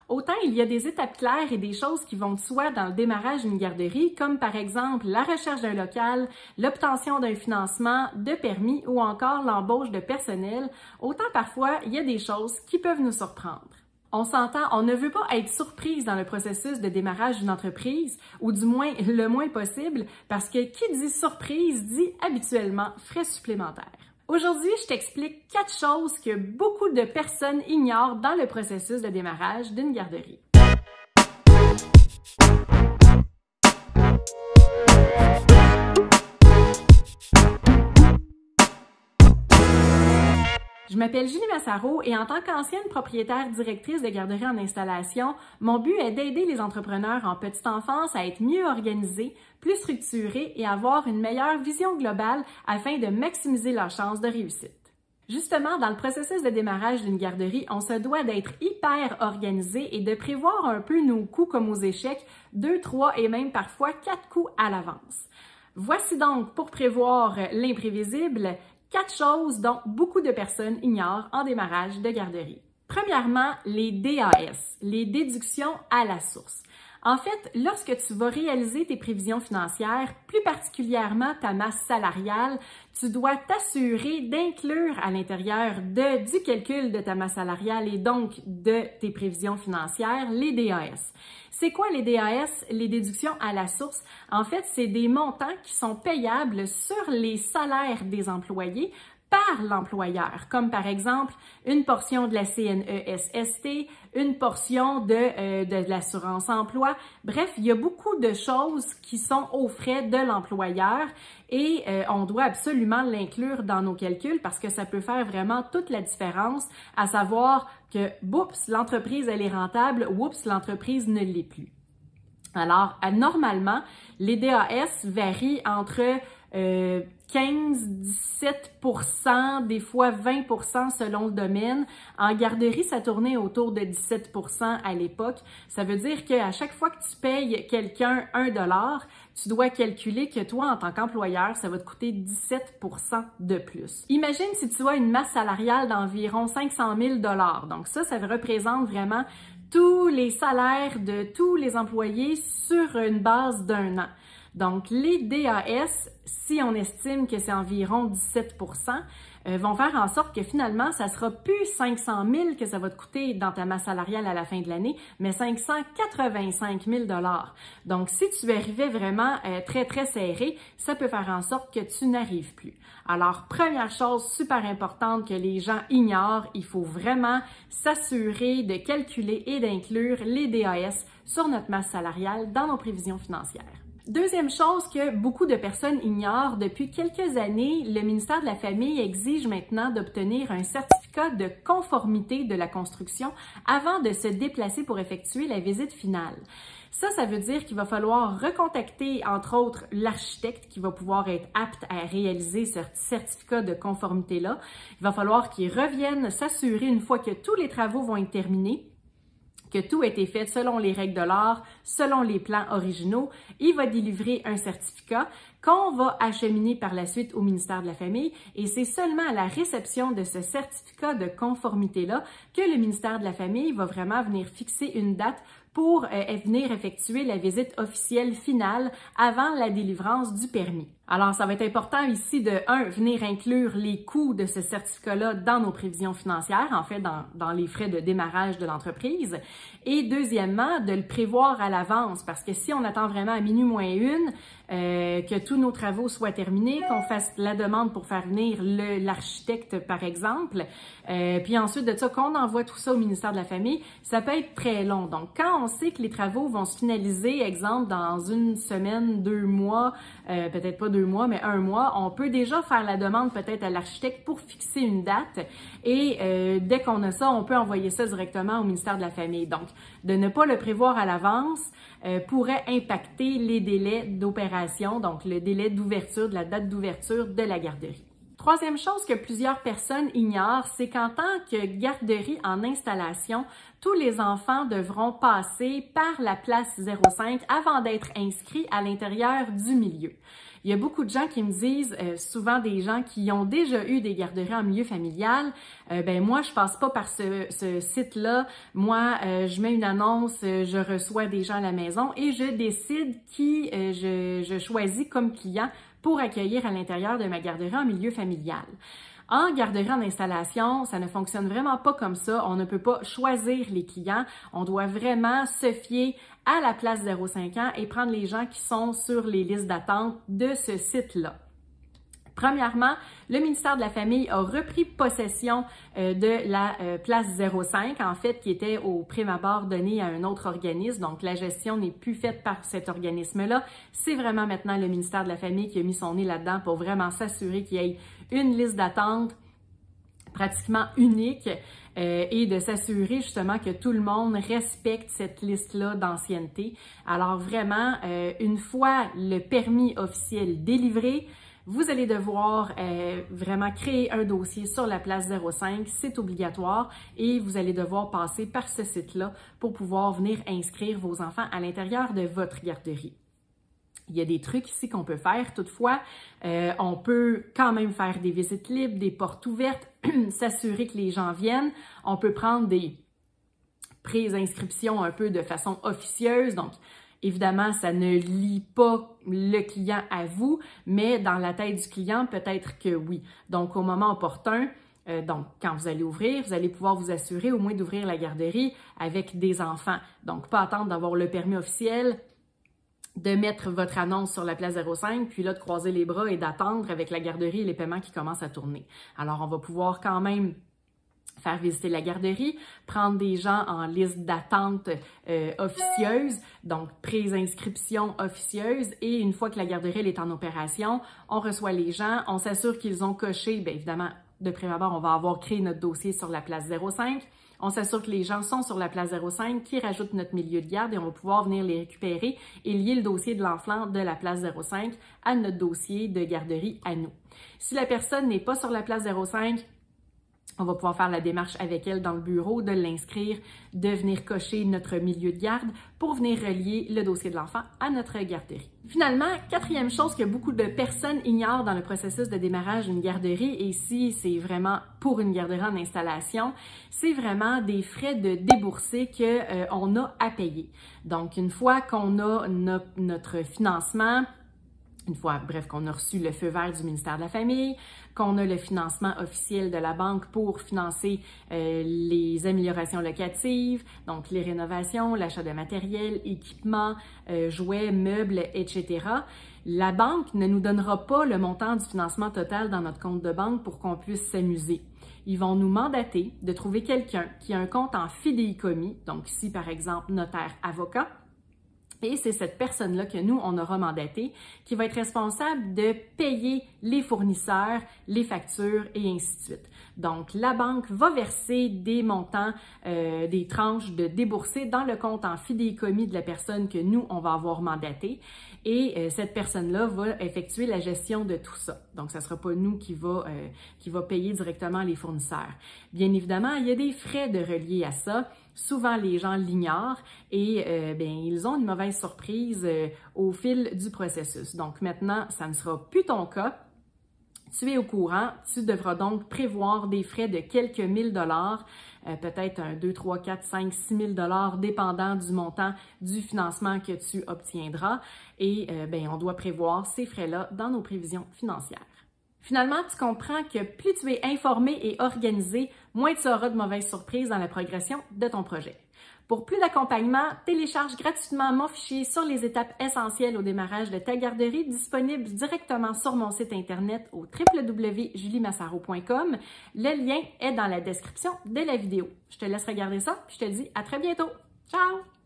Autant il y a des étapes claires et des choses qui vont de soi dans le démarrage d'une garderie, comme par exemple la recherche d'un local, l'obtention d'un financement, de permis ou encore l'embauche de personnel, autant parfois il y a des choses qui peuvent nous surprendre. On s'entend, on ne veut pas être surprise dans le processus de démarrage d'une entreprise, ou du moins le moins possible, parce que qui dit surprise dit habituellement frais supplémentaires. Aujourd'hui, je t'explique 4 choses que beaucoup de personnes ignorent dans le processus de démarrage d'une garderie. Je m'appelle Julie Massaro et en tant qu'ancienne propriétaire directrice de garderie en installation, mon but est d'aider les entrepreneurs en petite enfance à être mieux organisés, plus structurés et avoir une meilleure vision globale afin de maximiser leurs chances de réussite. Justement, dans le processus de démarrage d'une garderie, on se doit d'être hyper organisé et de prévoir un peu nos coups comme aux échecs, 2, 3 et même parfois 4 coups à l'avance. Voici donc, pour prévoir l'imprévisible, 4 choses dont beaucoup de personnes ignorent en démarrage de garderie. Premièrement, les DAS, les déductions à la source. En fait, lorsque tu vas réaliser tes prévisions financières, plus particulièrement ta masse salariale, tu dois t'assurer d'inclure à l'intérieur du calcul de ta masse salariale et donc de tes prévisions financières les DAS. C'est quoi les DAS, les déductions à la source? En fait, c'est des montants qui sont payables sur les salaires des employés par l'employeur, comme par exemple une portion de la CNESST, une portion de l'assurance emploi. Bref, il y a beaucoup de choses qui sont aux frais de l'employeur et on doit absolument l'inclure dans nos calculs parce que ça peut faire vraiment toute la différence, à savoir que, oups, l'entreprise elle est rentable, oups, l'entreprise ne l'est plus. Alors, normalement, les DAS varient entre 15-17%, des fois 20% selon le domaine. En garderie, ça tournait autour de 17% à l'époque. Ça veut dire qu'à chaque fois que tu payes quelqu'un $1, tu dois calculer que toi, en tant qu'employeur, ça va te coûter 17% de plus. Imagine si tu as une masse salariale d'environ 500 000 $. Donc ça représente vraiment tous les salaires de tous les employés sur une base d'un an. Donc, les DAS, si on estime que c'est environ 17%, vont faire en sorte que finalement, ça sera plus 500 000 que ça va te coûter dans ta masse salariale à la fin de l'année, mais 585 000 $. Donc, si tu arrivais vraiment très, très serré, ça peut faire en sorte que tu n'arrives plus. Alors, première chose super importante que les gens ignorent, il faut vraiment s'assurer de calculer et d'inclure les DAS sur notre masse salariale dans nos prévisions financières. Deuxième chose que beaucoup de personnes ignorent, depuis quelques années, le ministère de la Famille exige maintenant d'obtenir un certificat de conformité de la construction avant de se déplacer pour effectuer la visite finale. Ça veut dire qu'il va falloir recontacter, entre autres, l'architecte qui va pouvoir être apte à réaliser ce certificat de conformité-là. Il va falloir qu'il revienne s'assurer, une fois que tous les travaux vont être terminés, que tout a été fait selon les règles de l'art, selon les plans originaux. Il va délivrer un certificat qu'on va acheminer par la suite au ministère de la Famille et c'est seulement à la réception de ce certificat de conformité-là que le ministère de la Famille va vraiment venir fixer une date pour venir effectuer la visite officielle finale avant la délivrance du permis. Alors, ça va être important ici de, venir inclure les coûts de ce certificat-là dans nos prévisions financières, en fait, dans les frais de démarrage de l'entreprise. Et deuxièmement, de le prévoir à l'avance, parce que si on attend vraiment à minuit moins une, que tous nos travaux soient terminés, qu'on fasse la demande pour faire venir l'architecte, par exemple, puis ensuite de ça, qu'on envoie tout ça au ministère de la Famille, ça peut être très long. Donc, quand on sait que les travaux vont se finaliser, exemple, dans une semaine, 2 mois, peut-être pas 2 mois, mais 1 mois, on peut déjà faire la demande peut-être à l'architecte pour fixer une date et dès qu'on a ça, on peut envoyer ça directement au ministère de la Famille. Donc, de ne pas le prévoir à l'avance pourrait impacter les délais d'opération, donc le délai d'ouverture, de la date d'ouverture de la garderie. Troisième chose que plusieurs personnes ignorent, c'est qu'en tant que garderie en installation, tous les enfants devront passer par la place 05 avant d'être inscrits à l'intérieur du milieu. Il y a beaucoup de gens qui me disent, souvent des gens qui ont déjà eu des garderies en milieu familial, ben moi je passe pas par ce site-là, moi je mets une annonce, je reçois des gens à la maison et je décide qui je choisis comme client pour accueillir à l'intérieur de ma garderie en milieu familial. En garderie en installation, ça ne fonctionne vraiment pas comme ça. On ne peut pas choisir les clients. On doit vraiment se fier à la place 0,5 ans et prendre les gens qui sont sur les listes d'attente de ce site-là. Premièrement, le ministère de la Famille a repris possession de la place 05, en fait, qui était au prime abord donné à un autre organisme. Donc, la gestion n'est plus faite par cet organisme-là. C'est vraiment maintenant le ministère de la Famille qui a mis son nez là-dedans pour vraiment s'assurer qu'il y ait une liste d'attente pratiquement unique et de s'assurer justement que tout le monde respecte cette liste-là d'ancienneté. Alors vraiment, une fois le permis officiel délivré, vous allez devoir vraiment créer un dossier sur la place 05, c'est obligatoire, et vous allez devoir passer par ce site-là pour pouvoir venir inscrire vos enfants à l'intérieur de votre garderie. Il y a des trucs ici qu'on peut faire. Toutefois, on peut quand même faire des visites libres, des portes ouvertes, s'assurer que les gens viennent. On peut prendre des pré-inscriptions un peu de façon officieuse. Donc, évidemment, ça ne lie pas le client à vous, mais dans la tête du client, peut-être que oui. Donc, au moment opportun, donc, quand vous allez ouvrir, vous allez pouvoir vous assurer au moins d'ouvrir la garderie avec des enfants. Donc, pas attendre d'avoir le permis officiel, de mettre votre annonce sur la place 05, puis là, de croiser les bras et d'attendre avec la garderie et les paiements qui commencent à tourner. Alors, on va pouvoir quand même faire visiter la garderie, prendre des gens en liste d'attente officieuse, donc pré-inscription officieuse, et une fois que la garderie elle est en opération, on reçoit les gens, on s'assure qu'ils ont coché, bien évidemment, de prime abord, on va avoir créé notre dossier sur la place 05, on s'assure que les gens sont sur la place 05, qui rajoutent notre milieu de garde et on va pouvoir venir les récupérer et lier le dossier de l'enfant de la place 05 à notre dossier de garderie à nous. Si la personne n'est pas sur la place 05, on va pouvoir faire la démarche avec elle dans le bureau, de l'inscrire, de venir cocher notre milieu de garde pour venir relier le dossier de l'enfant à notre garderie. Finalement, quatrième chose que beaucoup de personnes ignorent dans le processus de démarrage d'une garderie, et ici c'est vraiment pour une garderie en installation, c'est vraiment des frais de déboursés qu'on a à payer. Donc, une fois qu'on a notre financement, une fois, bref, qu'on a reçu le feu vert du ministère de la Famille, qu'on a le financement officiel de la banque pour financer les améliorations locatives, donc les rénovations, l'achat de matériel, équipements, jouets, meubles, etc. La banque ne nous donnera pas le montant du financement total dans notre compte de banque pour qu'on puisse s'amuser. Ils vont nous mandater de trouver quelqu'un qui a un compte en fidéicommis, donc ici par exemple notaire, avocat, et c'est cette personne-là que nous, on aura mandaté, qui va être responsable de payer les fournisseurs, les factures et ainsi de suite. Donc, la banque va verser des montants, des tranches de déboursés dans le compte en fidéicommis de la personne que nous, on va avoir mandaté. Et cette personne-là va effectuer la gestion de tout ça. Donc, ça ne sera pas nous qui va payer directement les fournisseurs. Bien évidemment, il y a des frais de relier à ça. Souvent, les gens l'ignorent et ils ont une mauvaise surprise au fil du processus. Donc maintenant, ça ne sera plus ton cas. Tu es au courant, tu devras donc prévoir des frais de quelques mille dollars, peut-être un 2, 3, 4, 5, 6 000 dollars, dépendant du montant du financement que tu obtiendras. Et on doit prévoir ces frais-là dans nos prévisions financières. Finalement, tu comprends que plus tu es informé et organisé, moins tu auras de mauvaises surprises dans la progression de ton projet. Pour plus d'accompagnement, télécharge gratuitement mon fichier sur les étapes essentielles au démarrage de ta garderie, disponible directement sur mon site internet au www.juliemassaro.com. Le lien est dans la description de la vidéo. Je te laisse regarder ça, puis je te dis à très bientôt. Ciao!